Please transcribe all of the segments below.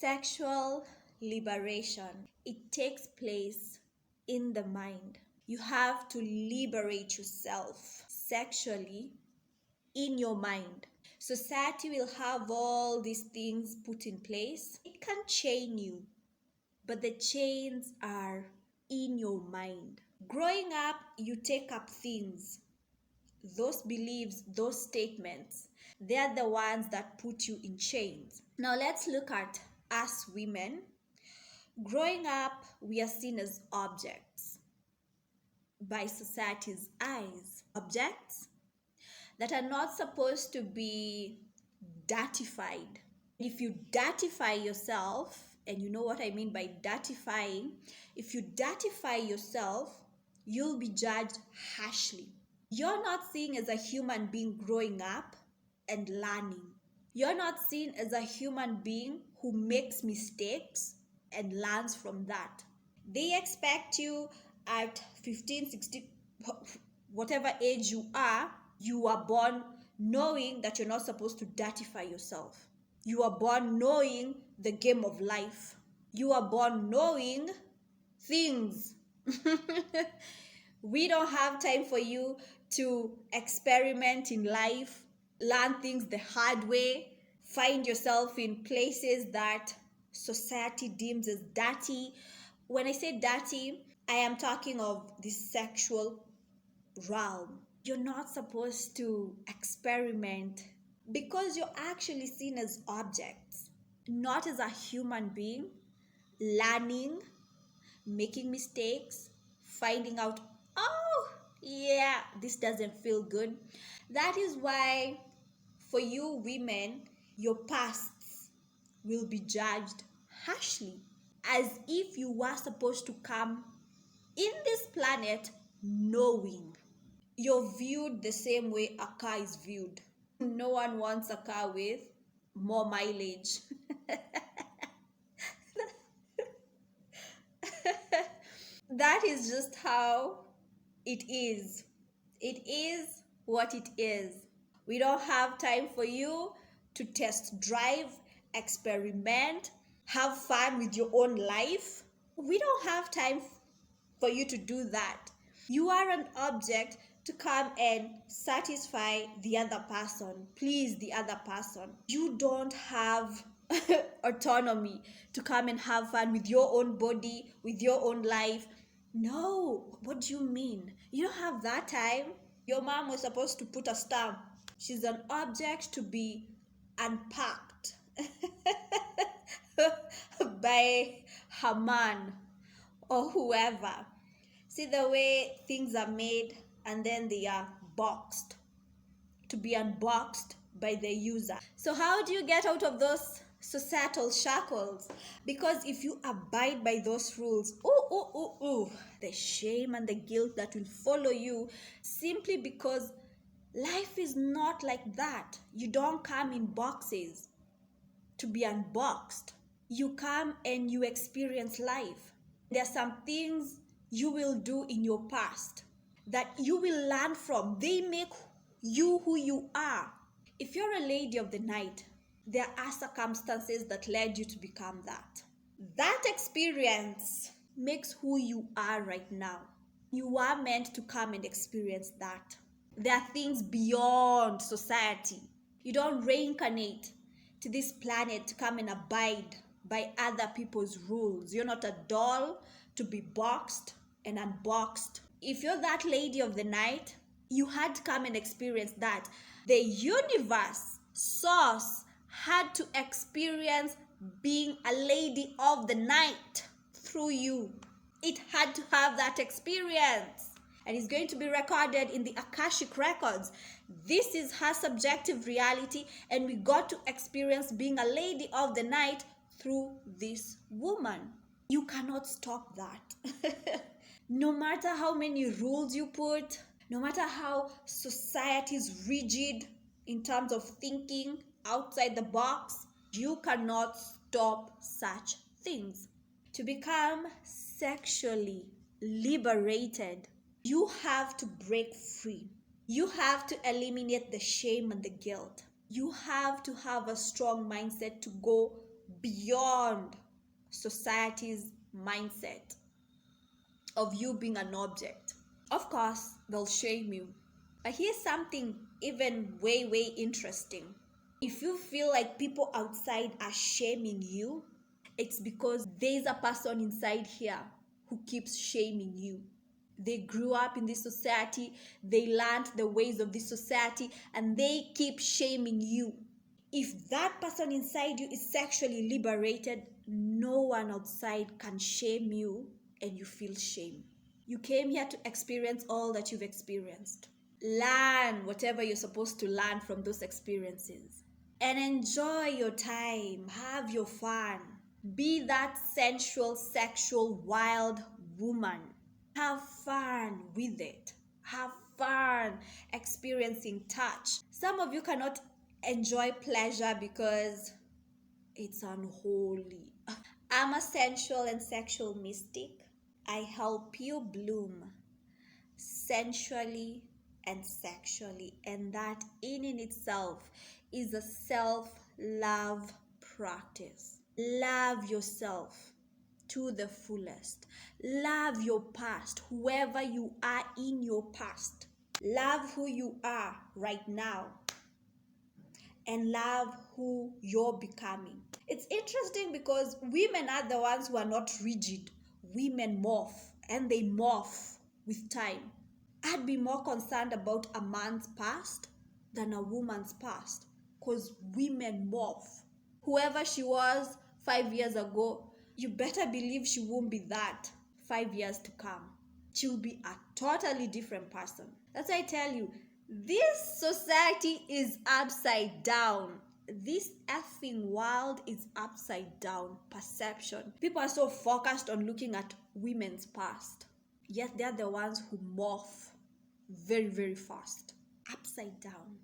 Sexual liberation. It takes place in the mind. You have to liberate yourself sexually in your mind. Society will have all these things put in place. It can chain you, but the chains are in your mind. Growing up, you take up things, those beliefs, those statements. They're the ones that put you in chains. Now let's look at us women. Growing up, we are seen as objects by society's eyes. Objects that are not supposed to be dirtified. If you dirtify yourself, and you know what I mean by dirtifying, if you dirtify yourself, you'll be judged harshly. You're not seen as a human being growing up and learning. You're not seen as a human being who makes mistakes and learns from that. They expect you at 15, 16, whatever age you are born knowing that you're not supposed to dirtify yourself. You are born knowing the game of life. You are born knowing things. We don't have time for you to experiment in life, learn things the hard way, find yourself in places that society deems as dirty. When I say dirty, I am talking of the sexual realm. You're not supposed to experiment because you're actually seen as objects, not as a human being, learning, making mistakes, finding out, oh, yeah, this doesn't feel good. That is why, for you women, your pasts will be judged harshly, as if you were supposed to come in this planet knowing. You're viewed the same way a car is viewed. No one wants a car with more mileage. That is just how it is. It is what it is. We don't have time for you to test drive, experiment, have fun with your own life. We don't have time for you to do that. You are an object to come and satisfy the other person, please the other person. You don't have autonomy to come and have fun with your own body, with your own life. No, what do you mean? You don't have that time. Your mom was supposed to put a stamp. She's an object to be unpacked by her man or whoever. See the way things are made and then they are boxed to be unboxed by the user. So how do you get out of those societal shackles? Because if you abide by those rules, the shame and the guilt that will follow you, simply because life is not like that. You don't come in boxes to be unboxed. You come and you experience life. There are some things you will do in your past that you will learn from. They make you who you are. If you're a lady of the night, there are circumstances that led you to become that. That experience makes who you are right now. You are meant to come and experience that. There are things beyond society. You don't reincarnate to this planet to come and abide by other people's rules. You're not a doll to be boxed and unboxed. If you're that lady of the night, you had to come and experience that. The universe, source, had to experience being a lady of the night through you. It had to have that experience. And it's going to be recorded in the Akashic records. This is her subjective reality, and we got to experience being a lady of the night through this woman. You cannot stop that. No matter how many rules you put, no matter how society is rigid in terms of thinking outside the box, you cannot stop such things. To become sexually liberated, you have to break free. You have to eliminate the shame and the guilt. You have to have a strong mindset to go beyond society's mindset of you being an object. Of course, they'll shame you. But here's something even way, way interesting. If you feel like people outside are shaming you, it's because there's a person inside here who keeps shaming you. They grew up in this society, they learned the ways of this society, and they keep shaming you. If that person inside you is sexually liberated, no one outside can shame you and you feel shame. You came here to experience all that you've experienced. Learn whatever you're supposed to learn from those experiences. And enjoy your time. Have your fun. Be that sensual, sexual, wild woman. Have fun with it. Have fun experiencing touch. Some of you cannot enjoy pleasure because it's unholy. I'm a sensual and sexual mystic. I help you bloom sensually and sexually, and that in itself is a self-love practice. Love yourself to the fullest. Love your past, whoever you are in your past. Love who you are right now, and love who you're becoming. It's interesting because women are the ones who are not rigid. Women morph, and they morph with time. I'd be more concerned about a man's past than a woman's past, because women morph. Whoever she was 5 years ago, you better believe she won't be that 5 years to come. She'll be a totally different person. That's why I tell you, this society is upside down. This effing world is upside down. Perception. People are so focused on looking at women's past, yet they're the ones who morph very, very fast. Upside down.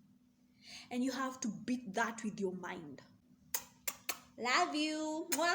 And you have to beat that with your mind. Love you. Mwah.